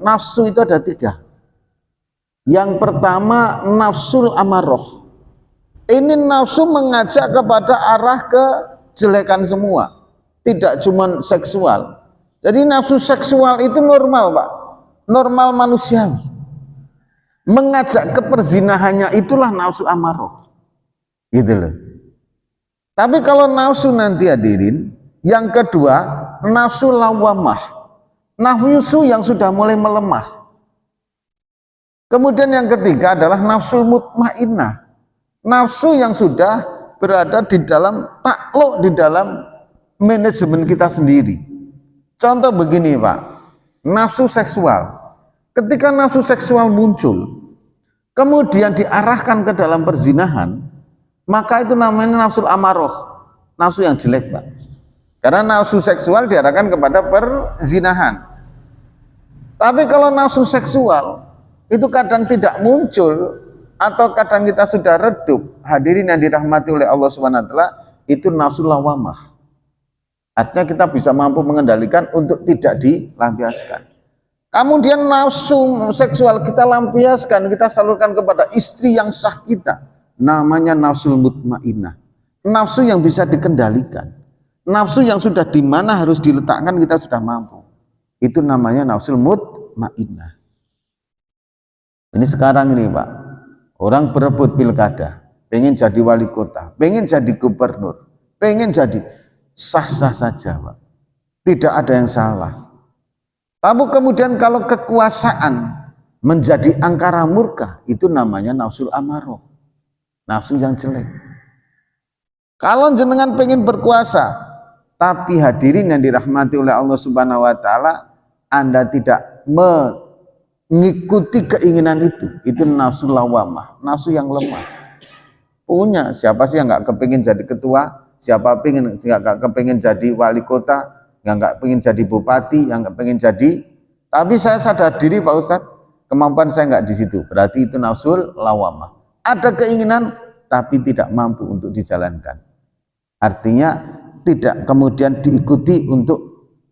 Nafsu itu ada 3. Yang pertama nafsul amaroh. Ini nafsu mengajak kepada arah kejelekan semua, tidak cuma seksual. Jadi nafsu seksual itu normal, Pak, normal manusiawi. Mengajak ke perzinahannya itulah nafsu amaroh, gitu loh. Tapi kalau nafsu nanti hadirin, yang kedua nafsu lawamah, nafsu yang sudah mulai melemah. Kemudian yang ketiga adalah nafsu mutmainnah, nafsu yang sudah berada di dalam takluk, di dalam manajemen kita sendiri. Contoh begini, Pak, nafsu seksual. Ketika nafsu seksual muncul, kemudian diarahkan ke dalam perzinahan, maka itu namanya nafsu amaroh, nafsu yang jelek, Pak. Karena nafsu seksual diarahkan kepada perzinahan. Tapi kalau nafsu seksual itu kadang tidak muncul, atau kadang kita sudah redup, hadirin yang dirahmati oleh Allah Subhanahu wa taala, itu nafsu lawamah. Artinya kita bisa mampu mengendalikan untuk tidak dilampiaskan. Kemudian nafsu seksual kita lampiaskan, kita salurkan kepada istri yang sah kita, namanya nafsu mutmainnah, nafsu yang bisa dikendalikan, nafsu yang sudah di mana harus diletakkan kita sudah mampu. Itu namanya nafsu mutmainnah. Ini sekarang ini, Pak, orang berebut pilkada, pengen jadi wali kota, pengen jadi gubernur, pengen jadi, sah-sah saja, Pak, tidak ada yang salah. Tapi kemudian kalau kekuasaan menjadi angkara murka, itu namanya nafsul amaroh, nafsu yang jelek. Kalau jenengan pengen berkuasa, tapi hadirin yang dirahmati oleh Allah Subhanahu wa taala, Anda tidak mengikuti keinginan itu nafsu lawamah, nafsu yang lemah. Punya siapa sih yang nggak kepingin jadi ketua, siapa pengen nggak kepingin jadi wali kota, yang nggak pengen jadi bupati, yang nggak pengen jadi, tapi saya sadar diri, Pak Ustadz, kemampuan saya nggak di situ, berarti itu nafsul lawamah. Ada keinginan tapi tidak mampu untuk dijalankan, artinya tidak kemudian diikuti untuk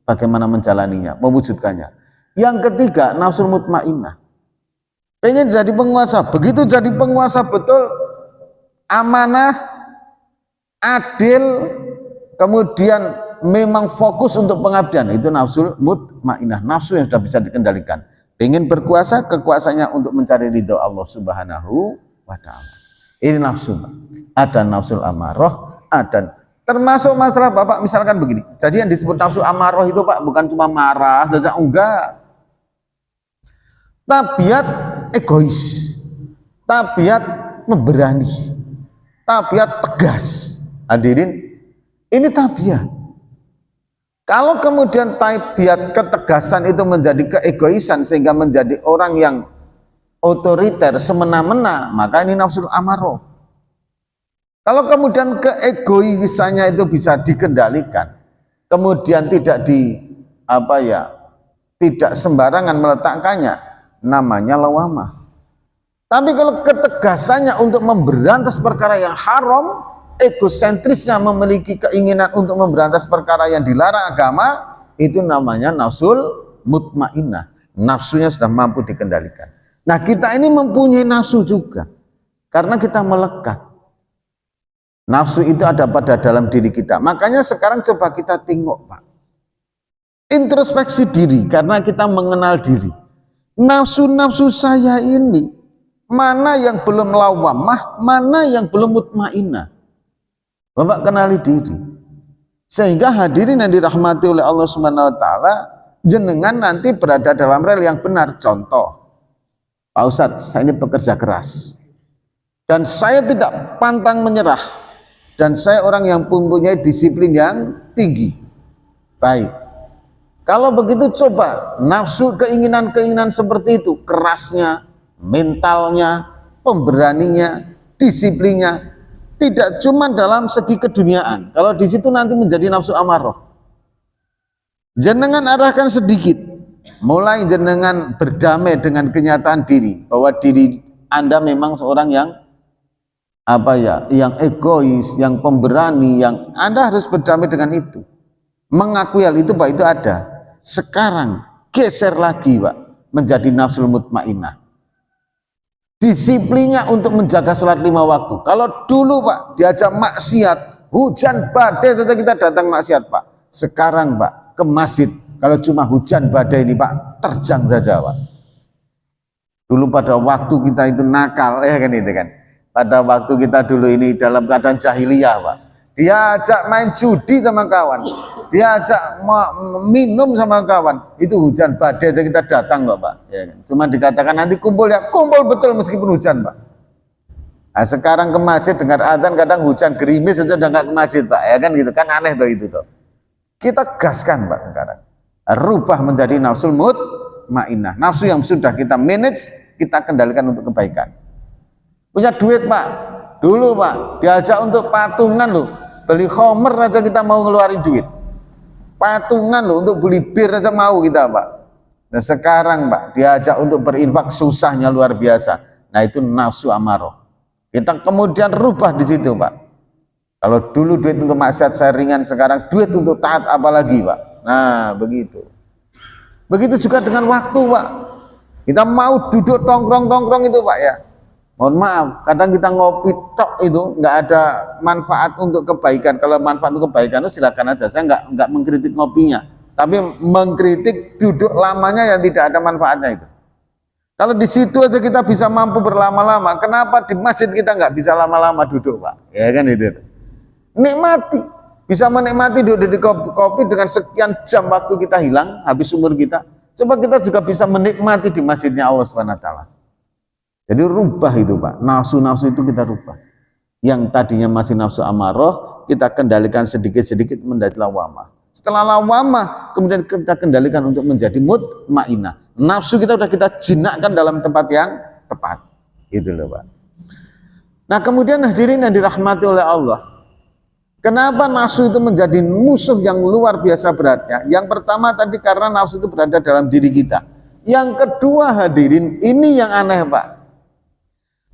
bagaimana menjalaninya, mewujudkannya. Yang ketiga nafsul mutmainnah, pengen jadi penguasa, begitu jadi penguasa betul, amanah, adil, kemudian memang fokus untuk pengabdian, itu nafsul mutmainnah, nafsu yang sudah bisa dikendalikan. Pengen berkuasa, kekuasaannya untuk mencari ridho Allah Subhanahu wa taala. Ini nafsu. Ada nafsul amaroh, ada termasuk masalah Bapak misalkan begini. Jadi yang disebut nafsu amaroh itu, Pak, bukan cuma marah saja, enggak. Tabiat egois, tabiat memberani, tabiat tegas. Hadirin, ini tabiat. Kalau kemudian tabiat ketegasan itu menjadi keegoisan sehingga menjadi orang yang otoriter, semena-mena, maka ini nafsul amaroh. Kalau kemudian keegoisannya itu bisa dikendalikan, kemudian tidak tidak sembarangan meletakkannya, namanya lawamah. Tapi kalau ketegasannya untuk memberantas perkara yang haram, egosentrisnya memiliki keinginan untuk memberantas perkara yang dilarang agama, itu namanya nafsul mutmainnah, nafsunya sudah mampu dikendalikan. Nah, kita ini mempunyai nafsu juga karena kita melekat. Nafsu itu ada pada dalam diri kita. Makanya sekarang coba kita tengok, Pak, introspeksi diri, karena kita mengenal diri. Nafsu-nafsu saya ini mana yang belum lawamah, mana yang belum mutmainnah. Bapak kenali diri, sehingga hadirin yang dirahmati oleh Allah Subhanahu wa taala, jenengan nanti berada dalam rel yang benar. Contoh, Pak Ustadz, saya ini pekerja keras dan saya tidak pantang menyerah, dan saya orang yang mempunyai disiplin yang tinggi. Baik, kalau begitu coba nafsu, keinginan-keinginan seperti itu, kerasnya, mentalnya, pemberaninya, disiplinnya, tidak cuma dalam segi keduniaan. Kalau di situ nanti menjadi nafsu amaroh. Jenengan arahkan sedikit, mulai jenengan berdamai dengan kenyataan diri bahwa diri Anda memang seorang yang yang egois, yang pemberani, yang Anda harus berdamai dengan itu. Mengakui hal itu, Pak, itu ada. Sekarang geser lagi, Pak, menjadi nafsul mutmainnah. Disiplinnya untuk menjaga sholat 5 waktu. Kalau dulu Pak diajak maksiat, hujan badai saja kita datang maksiat Pak. Sekarang Pak ke masjid, kalau cuma hujan badai ini Pak, terjang saja Pak. Dulu pada waktu kita itu nakal, ya kan itu kan. Pada waktu kita dulu ini dalam keadaan jahiliyah Pak. Diajak main judi sama kawan, diajak minum sama kawan, itu hujan badai aja kita datang kok Pak, ya kan? Cuma dikatakan nanti kumpul, ya kumpul betul meskipun hujan Pak. Nah, sekarang ke masjid dengar adzan kadang hujan gerimis saja udah nggak ke masjid Pak, ya kan gitu kan, aneh tuh itu tuh. Kita gaskan Pak sekarang, rubah menjadi nafsul mutmainnah, nafsu yang sudah kita manage, kita kendalikan untuk kebaikan. Punya duit Pak, dulu Pak diajak untuk patungan loh, beli khomer aja kita mau ngeluarin duit, patungan loh, untuk beli bir aja mau kita Pak. Nah sekarang Pak diajak untuk berinfak susahnya luar biasa. Nah itu nafsu amarah. Kita kemudian rubah di situ Pak. Kalau dulu duit untuk maksiat saya ringan, sekarang duit untuk taat apalagi Pak. Nah begitu. Begitu juga dengan waktu Pak. Kita mau duduk tongkrong-tongkrong itu Pak ya. Mohon maaf, kadang kita ngopi tok itu nggak ada manfaat untuk kebaikan. Kalau manfaat untuk kebaikan itu silakan aja. Saya nggak mengkritik ngopinya, tapi mengkritik duduk lamanya yang tidak ada manfaatnya itu. Kalau di situ aja kita bisa mampu berlama-lama, kenapa di masjid kita nggak bisa lama-lama duduk Pak? Ya kan itu. Nikmati, bisa menikmati duduk di kopi dengan sekian jam waktu kita hilang, habis umur kita. Coba kita juga bisa menikmati di masjidnya Allah Subhanahu Wa Taala. Jadi rubah itu Pak, nafsu-nafsu itu kita rubah. Yang tadinya masih nafsu amarah, kita kendalikan sedikit-sedikit menjadi lawamah. Setelah lawamah, kemudian kita kendalikan untuk menjadi mutmainnah. Nafsu kita sudah kita jinakkan dalam tempat yang tepat. Itu loh Pak. Nah kemudian hadirin yang dirahmati oleh Allah, kenapa nafsu itu menjadi musuh yang luar biasa beratnya? Yang pertama tadi karena nafsu itu berada dalam diri kita. Yang kedua hadirin, ini yang aneh Pak.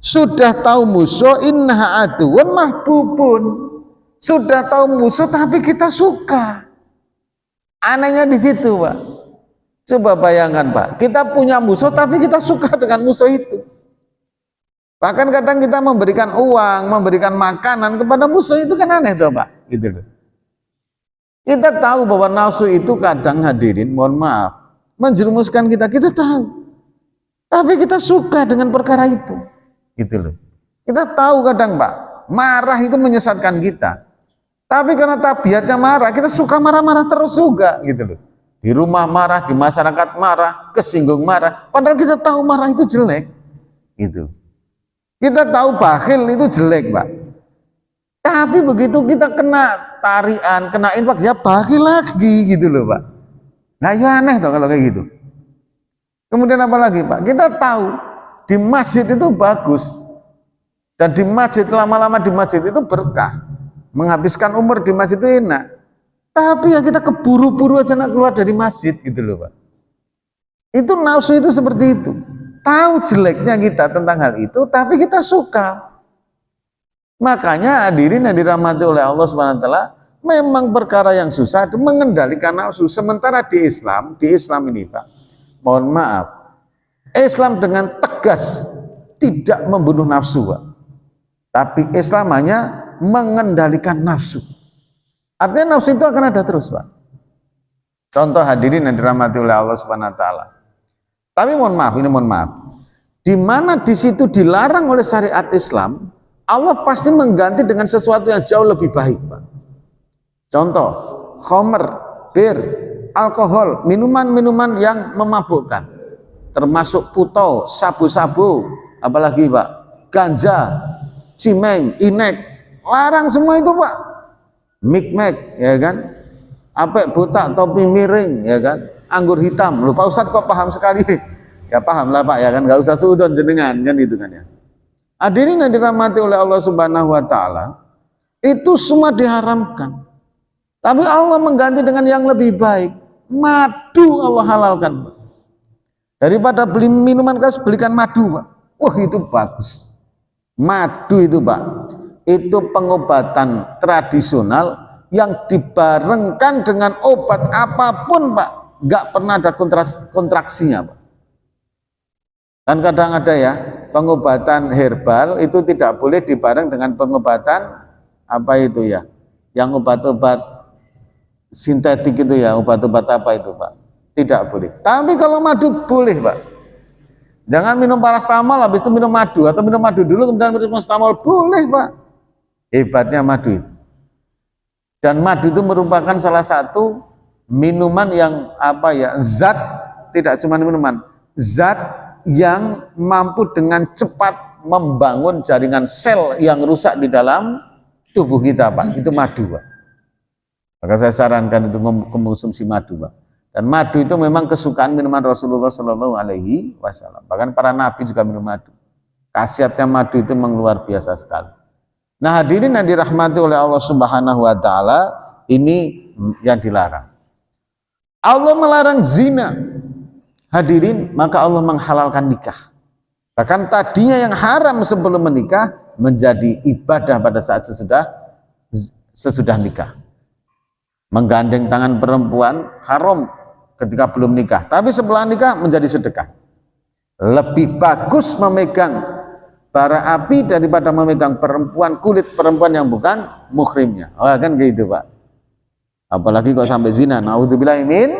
Sudah tahu musuh, innaha aduwwun mahbubun. Sudah tahu musuh tapi kita suka. Anehnya di situ Pak. Coba bayangkan Pak, kita punya musuh tapi kita suka dengan musuh itu. Bahkan kadang kita memberikan uang, memberikan makanan kepada musuh, itu kan aneh tuh Pak. Gitu loh. Kita tahu bahwa nafsu itu kadang hadirin, mohon maaf, menjerumuskan kita tahu. Tapi kita suka dengan perkara itu. Gitu loh. Kita tahu kadang Pak, marah itu menyesatkan kita. Tapi karena tabiatnya marah, kita suka marah-marah terus juga, gitu loh. Di rumah marah, di masyarakat marah, kesinggung marah. Padahal kita tahu marah itu jelek, gitu. Kita tahu bakhil itu jelek Pak. Tapi begitu kita kena tarian, kena infak, ya bakhil lagi, gitu loh Pak. Nah ya aneh tuh kalau kayak gitu. Kemudian apa lagi Pak? Kita tahu di masjid itu bagus, dan di masjid lama-lama di masjid itu berkah, menghabiskan umur di masjid itu enak. Tapi ya kita keburu-buru aja nak keluar dari masjid, gitu loh Pak. Itu nafsu itu seperti itu. Tahu jeleknya kita tentang hal itu, tapi kita suka. Makanya hadirin yang dirahmati oleh Allah Subhanahu Wa Taala, memang perkara yang susah itu mengendalikan nafsu. Sementara di Islam ini Pak, mohon maaf, Islam dengan tegas tidak membunuh nafsu Pak. Tapi Islam hanya mengendalikan nafsu. Artinya nafsu itu akan ada terus Pak. Contoh hadirin yang dirahmati oleh Allah Subhanahu Wa Taala. Tapi mohon maaf, di mana di situ dilarang oleh syariat Islam, Allah pasti mengganti dengan sesuatu yang jauh lebih baik Pak. Contoh, khamr, bir, alkohol, minuman-minuman yang memabukkan, termasuk puto, sabu-sabu, apalagi Pak, ganja, cimeng, inek, larang semua itu Pak. Mikmek, ya kan, apek botak, topi miring, ya kan, anggur hitam. Loh Pak Ustadz kok paham sekali? Ya paham lah Pak, ya kan, nggak usah suudon jenengan kan itu kan ya. Hadirin yang dirahmati oleh Allah Subhanahu Wa Taala, itu semua diharamkan. Tapi Allah mengganti dengan yang lebih baik. Madu Allah halalkan Pak. Daripada beli minuman keras, belikan madu Pak. Wah itu bagus. Madu itu Pak, itu pengobatan tradisional yang dibarengkan dengan obat apapun Pak, nggak pernah ada kontraksinya Pak. Kan kadang ada ya, pengobatan herbal itu tidak boleh dibareng dengan pengobatan apa itu ya, yang obat-obat sintetik itu ya, obat-obat apa itu Pak, tidak boleh. Tapi kalau madu boleh Pak. Jangan minum paracetamol habis itu minum madu, atau minum madu dulu kemudian minum paracetamol, boleh Pak. Hebatnya madu itu. Dan madu itu merupakan salah satu minuman yang apa ya, zat, tidak cuma minuman, zat yang mampu dengan cepat membangun jaringan sel yang rusak di dalam tubuh kita Pak. Itu madu Pak. Maka saya sarankan itu konsumsi madu Pak. Dan madu itu memang kesukaan minuman Rasulullah Shallallahu Alaihi Wasallam. Bahkan para nabi juga minum madu. Khasiatnya madu itu memang luar biasa sekali. Nah hadirin yang dirahmati oleh Allah Subhanahu Wa Taala, ini yang dilarang. Allah melarang zina. Hadirin, maka Allah menghalalkan nikah. Bahkan tadinya yang haram sebelum menikah menjadi ibadah pada saat sesudah nikah. Menggandeng tangan perempuan haram ketika belum nikah, tapi setelah nikah menjadi sedekah. Lebih bagus memegang bara api daripada memegang kulit perempuan yang bukan muhrimnya. Oh kan gitu Pak. Apalagi kok sampai zina, naudzubillahi min